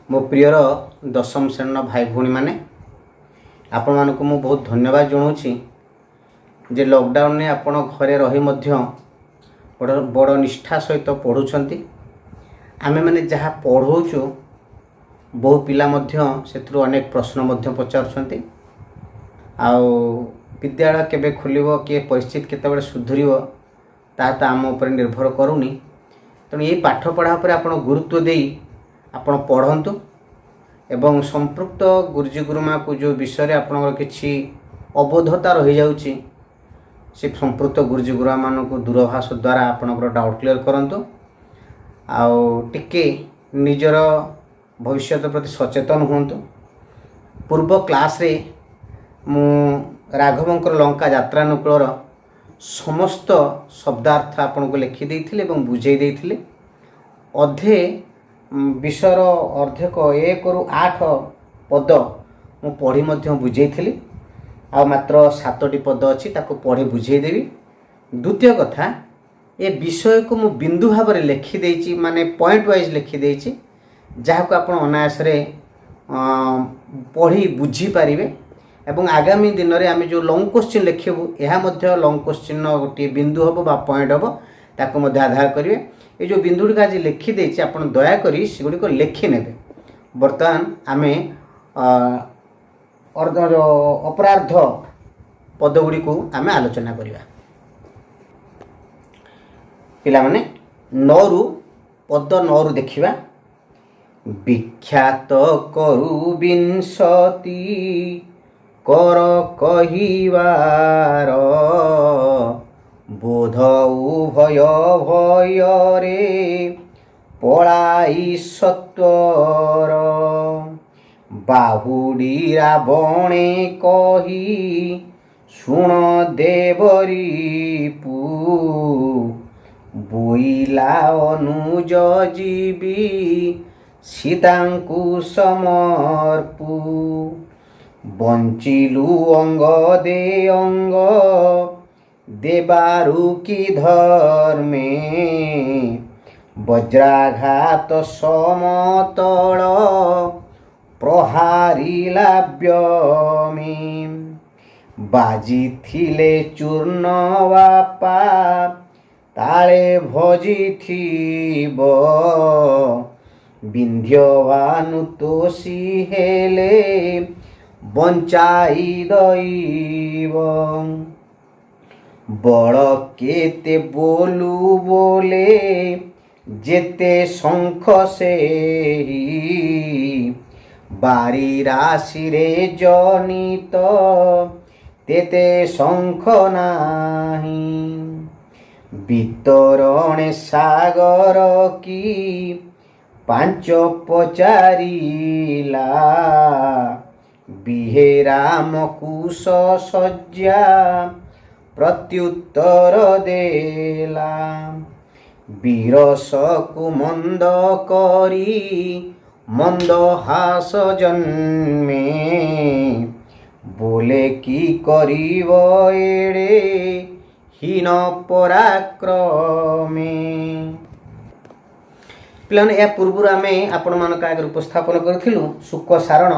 मो प्रियर दशम श्रेणी भाई भूणी मैंने आपण मानक मु बहुत धन्यवाद जनाऊँगी जे लॉकडाउन ने आपण घरे रही मध्य बड़ निष्ठा सहित पढ़ुंट आमे माने जहाँ पढ़ाऊँ बहु पिला मध्य से अनेक प्रश्न पचारुंट आउ विद्यालय केबे खोलिबो कि परिस्थिति केतेबेले सुधरिबो ता आम उपर निर्भर करूनी तेणु ये पाठ पढ़ा पर आपण गुरुत्व देई आपण पढ़ंतु एवं संपृक्त गुरुजी गुरुमा को जो विषय आपनकर किछि अवबोधता रही जाउची से संपृक्त गुरुजी गुरुमा मानक दूरभाष द्वारा आपनकर डाउट क्लियर करंतु आउ टिके निजर भविष्य प्रति सचेतन हुंतु। पूर्व क्लास रे मु राघवंकर लंका यात्रानुकूलर समस्त शब्दार्थ आपन को लिखि देइथिले एवं बुझाई देइथिले अधे विषयर अर्धेक 1 रु 8 पद मु पढ़ी मध्य बुझेइथिली आ मात्र 7टी पद अछि ताको पढ़ी बुझेइदेवी। द्वितीय कथा ए विषय को मु बिंदु भाव में लिखि देइछि माने पॉइंट वाइज लिखि देइछि जहाँ को आपण अनायास रे पढ़ी बुझी पारिबे एवं आगामी दिन में आम जो लॉन्ग क्वेश्चन लिखबू यह लॉन्ग क्वेश्चन गोटे बिंदु हम बा पॉइंट हम ताको मध्य आधार करेंगे। ये जो बिंदुटी आज लिखिदे आप दयाकोरी सेगुड़िक लिखि ने। बर्तमान आम अपरार्ध पदगुड़ी को आम आलोचना करवा। पिला माने 9 रु पद 9 रु देखिबा। विख्यात करु विंशति कर कहिवार बोध उभय भय रे पलाई सत्वर बाहुडी रावणे कही शुण देवरीपु बोइला अनुज जीवी सीतांकु समर्पु बंचिलु अंग दे अंग देबारु की धर्मे वज्राघात समतल प्रहारिला व्योमे बाजिथिले चूर्ण बापा ताले भजिथिब विंध्यवानु तोषी हेले बंचाई दैव बड़ केते बोलू बोले जेते शंख से बारी राशि रे जनित तेते शंख नाही वितरणे सागर की पांच पचारिला बिहेराम कुश सज्जा प्रत्युत्तर देला बीरस को मंद करी मंद हास जन्मे बोले की करिव एड़े हीन पराक्रमे। पिलाने या पूर्व आम आपण मान आगे उपस्थापन करूँ शुक सारण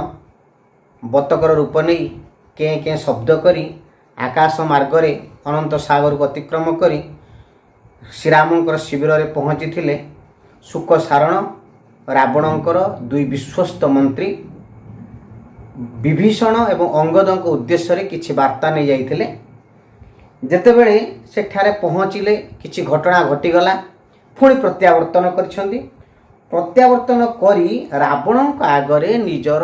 बतकर रूप नहीं के के शब्द करी आकाश मार्गरे अनंत सागर को अतिक्रम करी श्रीरामंकर शिविर में पहुँची थे। शुक सारण रावणंकर 2 विश्वस्त मंत्री विभीषण एवं अंगद उद्देश्य रे किछि वार्ता नहीं जाइथिले। जेतेबेले सेठारे पहुँचिले किछि घटना घटीगला पुणी प्रत्यावर्तन करिसेंती। प्रत्यावर्तन करी रावण आगरे निजर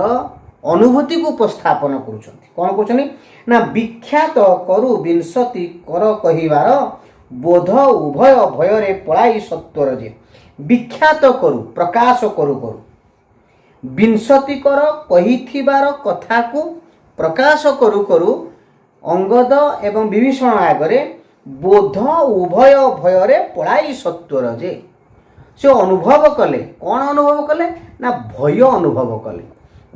अनुभूति को उपस्थापन करुछंती। कौन करुछंती ना विख्यात करु विंशति कर कहिवार बोध उभय भय रे पलाई सत्वर जे विख्यात करू प्रकाश करू करू विंशति कर कहिथिबार कथा को प्रकाश करू करू अंगद एवं विभीषण आगरे बोध उभय भय रे पलाई सत्वर जे से अनुभव कले। कौन अनुभव कले ना भय अनुभव कले।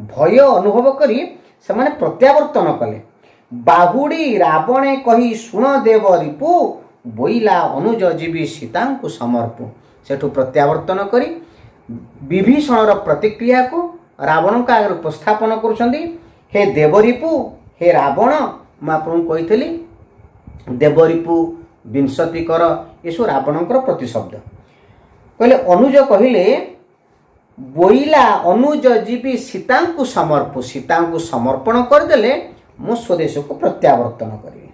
भय अनुभव करी से माने प्रत्यावर्तन कले। बाहुडी रावणे कही शुण देव रिपु बोइला अनुज जीवी सीतांकु समर्पु। सेठु प्रत्यावर्तन करी विभीषणर प्रतिक्रिया को रावण का आगे उपस्थापन करुछंदी हे देवरिपु हे रावण मैं आपको कही देवरिपु विंशति कर ये सब रावणकर प्रतिशब्द कहले अनुज कहले बोइला अनुज जीवी सीता को समर्पण करदेले मो स्वदेश को प्रत्यावर्तन करेंगे।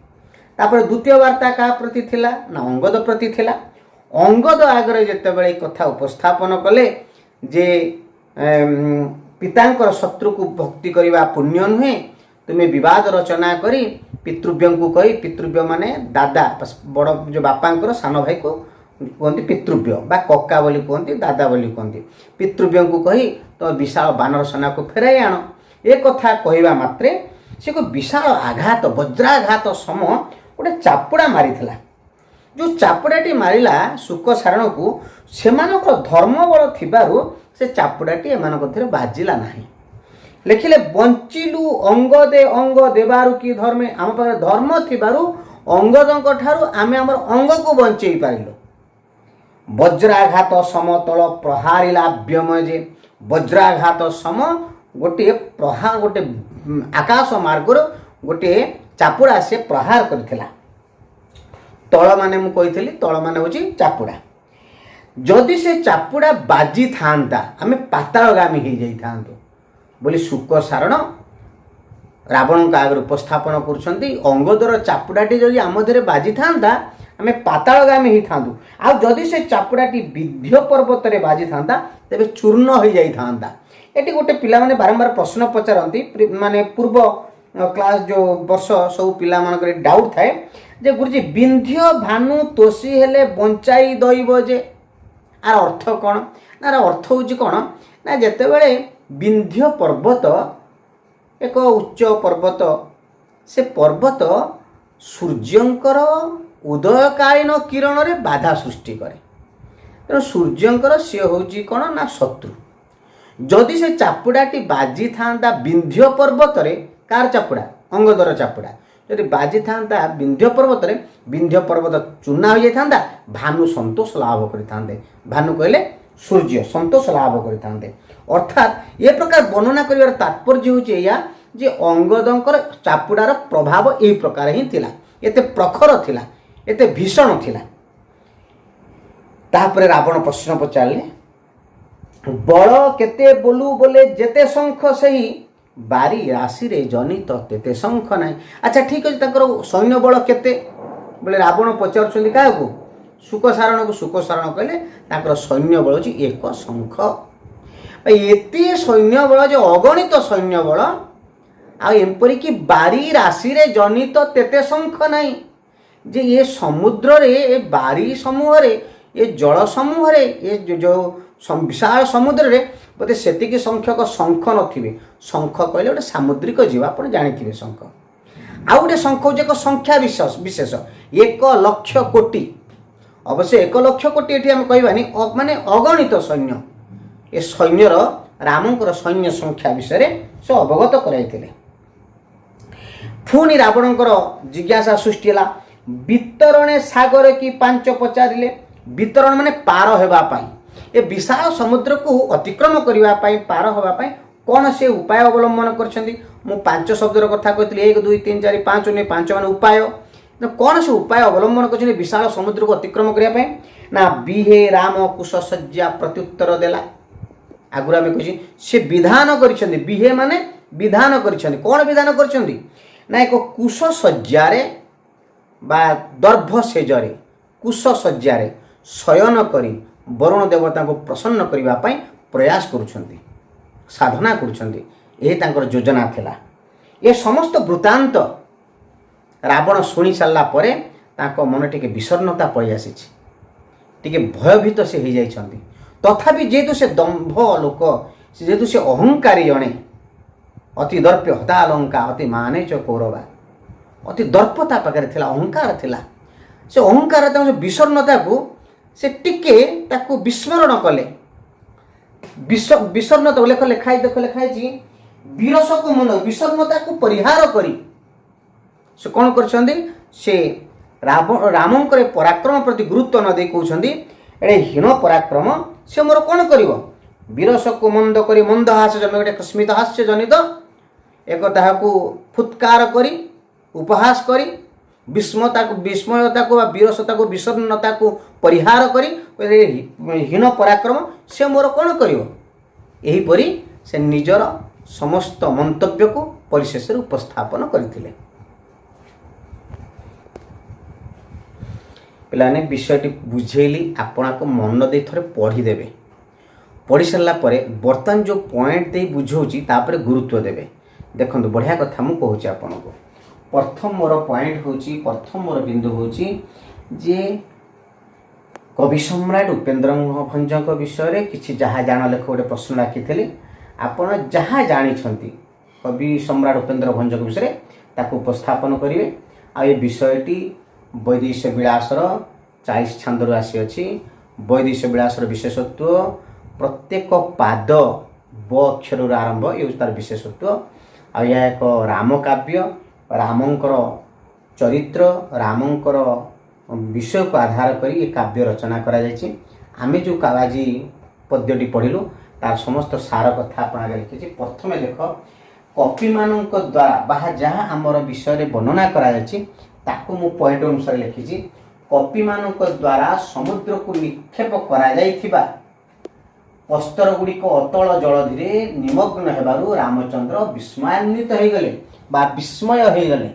तापर द्वितीय वार्ता क्या प्रति थिला ना अंगद प्रति थिला। अंगद आगे जितेबाला कथा उपस्थापन कले जे पितांकर शत्रु को भक्ति करने पुण्य नुहे तुम्हें विवाद रचना करी पितृव्य को कही पितृव्य माने दादा बड़ जो बापांकर सान भाई को कहते पितृव्य बा कक्का बोली कहते दादा बोली कहते पितृव्य को कही तो विशाल बानर सेना को फेराई आण ए कथा कहवा मात्रे से को विशाल आघात वज्राघात सम गोटे चापुड़ा मारी जो चापुड़ाटी मारिला शुक सारण को सेमानकर धर्म बल थिबारु से चापुड़ाटी एमानक बाजिला नाही। लिखिले बंचिलु अंग दे अंग देबारु की धर्मे आम पाखे धर्म थिबारु अंगदंक ठारु आमे हमर अंग को बंचेई पारिलो। वज्राघात समतल प्रहारिला व्योम जे वज्राघात सम गोटे प्रहार गोटे आकाश मार्गर गोटे चापुड़ा से प्रहार करथिला। तल माने मु कहिथली तल माने होची चापुड़ा जदि से चापुड़ा बाजी थांता आमे पातालगामी हो जाई थांतो बोली शुक सारण रावण का आगे उपस्थापन करुछंती अंगदर चापुड़ाटी जदि आम देहरे बाजी थांता आमे पातालगामी हो थांतु आ जदि से चापुड़ाटी विंध्य पर्वत रे बाजी थांता तेबे चूर्ण हो जाई थांता। एटी गोटे पिला माने बारंबार प्रश्न पचारती माने पूर्व क्लास जो वर्ष सब पिला मानकर डाउट थाए जे गुरुजी विंध्य भानु तोषी हेले बंचाई दैव जे आर अर्थ कौन ना अर्थ हूँ कौन ना जितेबाला विंध्य पर्वत एक उच्च पर्वत से पर्वत सूर्यंकर उदयकालीन किरण रे बाधा सृष्टि करे तेणु सूर्यंकर सी हूँ कौन ना शत्रु जदि से चापुड़ाटी बाजी था विंध्य पर्वत रे कार चापुड़ा अंगदर चापुड़ा जदि बाजी था विंध्य पर्वत रे विंध्य पर्वत चूना हो जाता भानु संतोष लाभ करते भानु कहले सूर्य संतोष लाभ करते अर्थात ये प्रकार वर्णना कर तात्पर्य होया जे अंगदंकर चापुड़ार प्रभाव यही प्रकार ही थिला एते प्रखर थिला एते भीषण थिला। तापरे रावण प्रश्न पचारे बल केते बोलू बोले जेते शंख सही बारी राशि रे जनित तेते शंख ना। अच्छा ठीक अच्छे सैन्य बल केते बोले रावण पचार क्या शुक सारण कहले सैन्य बल होची एक शंख एते सैन्य बल जो अगणित सैन्य बल आमपरिक बारी राशि रे जनित तेते शंख नाई जे ये समुद्र रे ये बारी समूह रे ये जल समूह रे ये जो विशाल समुद्र रे बोधे सेतिकी संख्यक शंख नथिबे। शंख कहले गोटे सामुद्रिक जीव आप जानी शंख आउ गोटे शंख हूँ एक संख्या विशेष 1,00,000 कोटी अवश्य 1,00,000 कोटी ये आम कहबानी माने अगणित सैन्य ए सैन्यर रामंकर सैन्य संख्या विषय से अवगत कराइथिले। पुणी रावणकर जिज्ञासा सृष्टि है वितरणे सागर कि 5 पचारे वितरण माने पार होगापाई ए विशाल समुद्र को अतिक्रम करने पार होगापाई कौन से उपाय अवलंबन कर 5 शब्दर कथा कहती 1 2 3 4 5 नहीं 5 मान उपाय कौन से उपाय अवलंबन कर विशाल समुद्र को अतिक्रम करने ना बिहे राम कुश सज्जा प्रत्युत्तर देला आगुरी आम कही से विधान कर बिहे माने विधान कर कौन विधान कर ना एक कुश सज्जारे बा दर्भ सेजरे कुश सज्जारे शयन करी वरुण देवता को प्रसन्न करने प्रयास करुछंती साधना करुछंती यही तांकर योजना थिला। ये समस्त वृत्तांत रावण शुणी सारा परे तांको मन टिके विषन्नता पड़ी आसी टिके भयभीत से हो जाइछंती तथापि जेहेतु से दंभ लोक जेहेतु से अहंकारी जणे अति दर्प्य हतालंका अति माने च कौरवा अति दर्पता पाखे थिला अहंकार थिला से अहंकार विषन्नता को से टिके ताकू विस्मरण कले विषन्नता लेख लेखाई देख लेखाई विरस को मन विषन्नता को परिहार करी से कौन कर से रामंकर पराक्रम प्रति गुरुत्व न दे कहते एड़े हीन पराक्रम से मोर कौन कर ବିରସ को मंद करी मंद हास्य जन गोटे स्मित हास्य जनित एक ताहाकू फुत्कार करी उपहास करी विस्मयता को विरसता को विषन्नता को परिहार करी हीन पराक्रम से मोर कौन कर यहीपरि से निजर समस्त मंतव्य को परिशेष उपस्थापन करथिले। पिलाने विषयटी बुझेली आपण को मन दे थरे पढ़ीदेवे पढ़ी सारा पर बर्तमान जो पॉइंट दे बुझाऊँगी तापर गुरुत्व देवे। देखो बढ़िया कथा मुझे कहूँ आपन को प्रथम मोर पॉइंट हूँ प्रथम मोर बिंदु हूँ जे कवि सम्राट उपेन्द्र भंज विषय किसी जहाँ जान लेख गोटे प्रश्न रखी आपण जहाँ जानी कवि सम्राट उपेन्द्र भंज विषय ताकू उपस्थापन करेंगे आ ये विषयटी वैदेश विलासर 40 छांदर आसी अच्छी वैदेश विलासर विशेषत्व प्रत्येक पाद ब अक्षर आरंभ ये तार विशेषत्व आ यह एक राम काव्य रामंकर चरित्र रामंकर विषय को आधार करी ये काव्य रचना करा जायछि। आमे जो आज पद्यटी पढ़िलु तार समस्त सार कथा आपण लिखिछि। प्रथमे देख कवि मानक द्वारा बाहा जहाँ आमर विषय वर्णना करा जायछि ताकू मु पॉइंट अनुसार लिखिछि। कवि मानक द्वारा समुद्र को निक्षेप करा जायथिबा पस्तर गुड़िक अतल जलधि निमग्न हेबारु रामचंद्र विस्मयान्वित हो गले बा विस्मय हो गले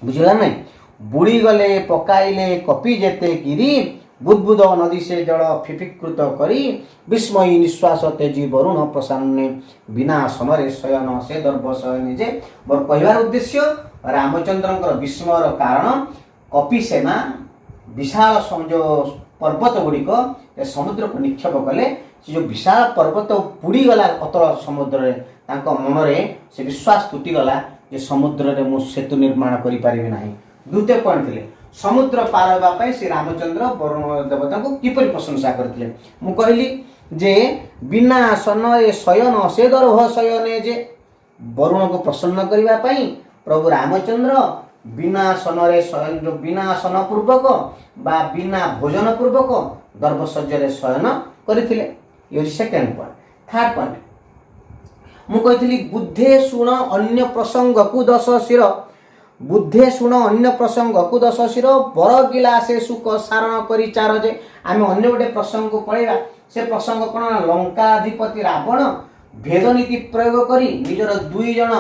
बुझला नहीं बुड़ी गले पकाइले कपि जेते गिरी बुदबुद नदी से जल फिफिकृत करी विस्मयी निश्वास तेजी वरुण प्रसन्ने बिना समरे शयन से दर्भ शयन जे मोर कहबार उद्देश्य रामचंद्र विस्मयर कारण कपि सेना विशाल जो पर्वत गुड़िक समुद्र को निक्षेप कले जो विशाल पर्वत बुड़ीगला अतल समुद्र मनरे से विश्वास तुटीगला जे समुद्र में मुझे सेतु निर्माण करें ना। द्वितीय पॉइंट थे समुद्र पार होगापी श्री रामचंद्र वरुण देवता को किपरि प्रशंसा करते मु कहली जे बिना सन शयन से दर्भ शयने जे वरुण को प्रसन्न करने प्रभु रामचंद्र बिना सनरे शयन जो बिना सन पूर्वक बा बिना भोजन पूर्वक दर्भशज्य शयन करथिले। ये सेकेंड पॉइंट। थर्ड पॉइंट मु कहितली बुद्धे शुण अन्य प्रसंग को 10 शिर बुद्धे शुण अन्य प्रसंग को 10 शिर बर गिलासे सुख सारण करी चार जे आम अन्य गोटे प्रसंग को पढ़ा से प्रसंग कौन लंकाधिपति रावण भेदनीति प्रयोग करी निजर 2 जन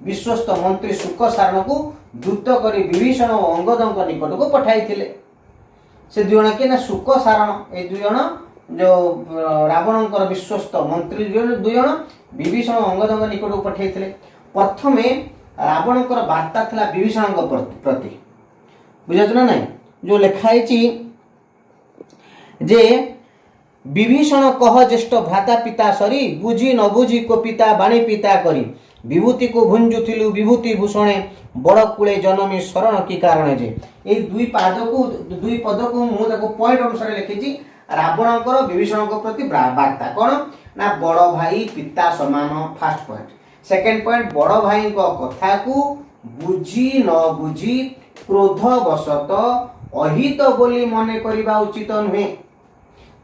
विश्वस्त मंत्री सुख सारण को दूत करी विभीषण और अंगद निकट को पठाई से 2 जन किए ना सुख सारण ये 2 जन जो रावण विश्वस्त मंत्री 2 जन विभीषण अंगद निकट को पठाई प्रथमे रावण वार्ता था विभीषण प्रति बुझाच ना नहीं जो लिखाई जे विभीषण कह ज्येष्ठ भ्राता पिता सरी बुझी न बुझी को पिता बाणी पिता करी विभूति को भुंजुथिलु विभूति भूषणे बड़ कूले जनमी शरण की कारण जे ये 2 पद को मुझे पॉइंट अनुसार लिखी रावण विभीषण प्रति वार्ता कौन ना बड़ भाई पिता समान फास्ट पॉइंट। सेकेंड पॉइंट बड़ भाई कथा को बुझी न बुझी क्रोधवशत अहित बोली मने करिबा उचित नुहे।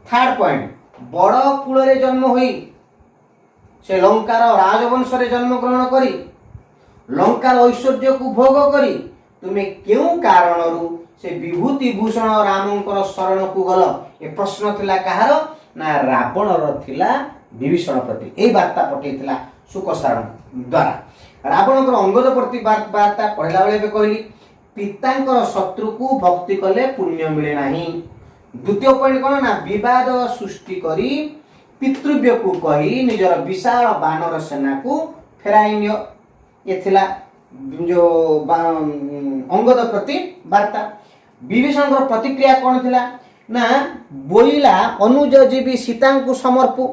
थर्ड पॉइंट बड़ कूल जन्म होई से लंकार राजवंश रे जन्म ग्रहण करी लंकार ऐश्वर्य को भोग करी तुम्हें क्यों कारणरू से विभूति भूषण रामंकर शरण को गल ये प्रश्न थिला कहार ना रावणर थिला विभीषण प्रति यही वार्ता पठेइथिला सुख सारण द्वारा रावणकर अंगद प्रति वार्ता पढ़ला बेले कहली पितांकर शत्रु को भक्ति कले पुण्य मिले नाही। द्वितीय पॉइंट कौन ना विवाद सृष्टि करी पितृव्य को कही निजर विशाल बानर सेना को फेराई नियो ये थिला जो अंगद प्रति वार्ता। विभीषण प्रतिक्रिया कौन थिला ना बोइला अनुज जीवी सीता को समर्पु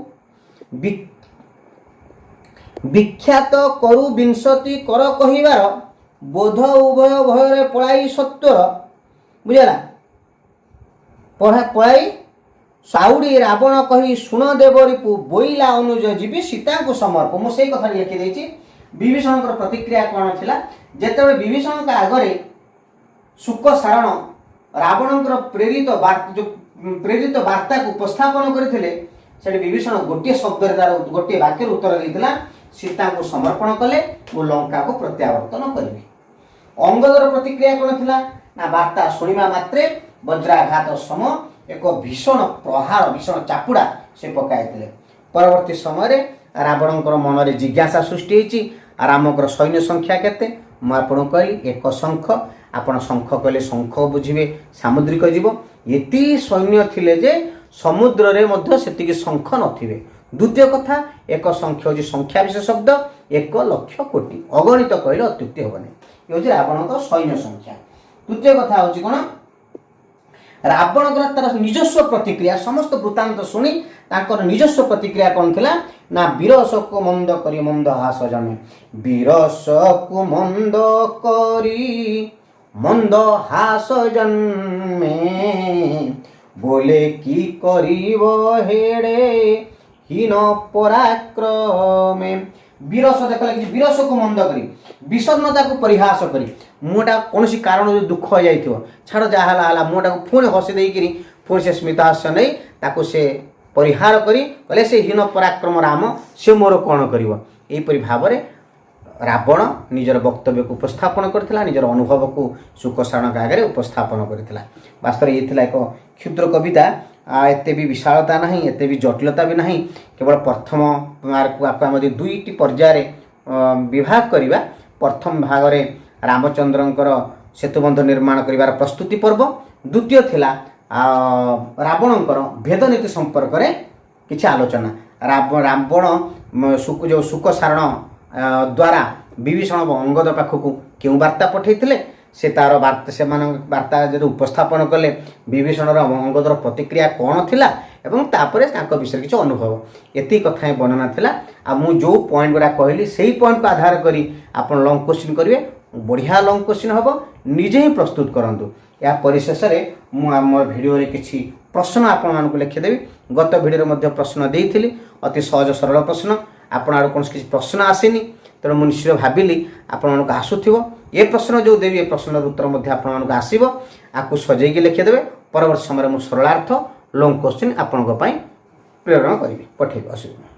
विख्यात करु विंशति कर कहिबार बोध उभय भय पलाई सत्वर बुझला पलाई साउड़ी रावण कही शुण देव रिपु बोइला अनुज जीवी सीता को समर्प मु से कथा लिखि देछि। विभीषण प्रतिक्रिया कौन थिला जेतेबेले विभीषण का आगरे सुख सारण रावण प्रेरित वार्ता को उपस्थापन करथिले से विभीषण गोटे शब्द तार गोटे वाक्य उत्तर देता सीता को समर्पण कले मु लंका को प्रत्यावर्तन करी। अंगदर प्रतिक्रिया कौन थी ना वार्ता शुणा मात्रे वज्राघात सम एक भीषण प्रहार भीषण चापुड़ा से पकाई। परवर्ती समय रावणकर मन में जिज्ञासा सृष्टि होती रामकर सैन्य संख्या केते मुझे कहली एक शंख आपण शंख कहले शंख बुझे सामुद्रिक जीव एति सैन्य थिले जे समुद्र रे मध्य सेतिकी शंख नथिबे। द्वितीय कथा एक शंख हूँ संख्या विशेष शब्द 1,00,000 कोटी अगणित कहले अत्युक्ति हेबनी ये हूँ रावण सैन्य संख्या। तृतीय कथा हूँ कौन रावण तार निजस्व प्रतिक्रिया समस्त वृत्तांत शुणी तांकर निजस्व प्रतिक्रिया कौन थिला ना विरस को मंद करी मंद हास जमे विरस को मंद करी मंद हास जन्मे बोले की करिव हेड़े हीन पराक्रमे विरस देख लगे विरस को मंद करी विषन्नता को परिहास करी मुटा कौन कारण जो दुख हो जाइए छाड़ जहाँ मुटा को पुणी हसी देकरी पुणी से स्मितहास्य नहीं ताको से परिहार करी कहले से हीन पराक्रम राम से मोर कौन कर भाव रावण निजर वक्तव्य को उपस्थापन करथिला निजर अनुभव को सुखसारण आगे उपस्थापन करथिला। वास्तव ये एक क्षुद्र कविता एते भी विशालता नहीं एते भी जटिलता भी नहीं केवल प्रथम मार्क आपको दुईटी पर्याय विभाग करवा। प्रथम भाग में रामचंद्रंकर सेतुबंध निर्माण करिवार प्रस्तुति पर्व द्वितीय थिला रावणकर भेदनीति संपर्क में किसी आलोचना रावण जो सुखसारण द्वारा विभीषण अंगद पाखक क्यों वार्ता पठे से तार वार्ता से वार्ता जो उपस्थापन कले विभीषणर अंगदर प्रतिक्रिया कौन थिला एवं तापर विषय किसी अनुभव एति कथा वर्णना थिला। आ मु जो पॉइंट गुड़ा कहली से पॉइंट को आधार करी आप लंग क्वेश्चन करेंगे बढ़िया लंग क्वेश्चन हम निजे ही प्रस्तुत करूँ। या परिशेष मुझे भिडियो किसी प्रश्न आपको लिखिदेवी गत भिडियो प्रश्न देती अति सहज सरल प्रश्न आपण आड़ कौन किसी प्रश्न आसनी तेणु मुझे निश्चय भाविली आपण आसुव ये प्रश्न जो देवी ये प्रश्न उत्तर आपको आसो आपको सजैकी लिखिदेवे परवर्त समय मुझे सरलार्थ लंग क्वेश्चन आपण प्रेरण करी पठेबी असुविधा।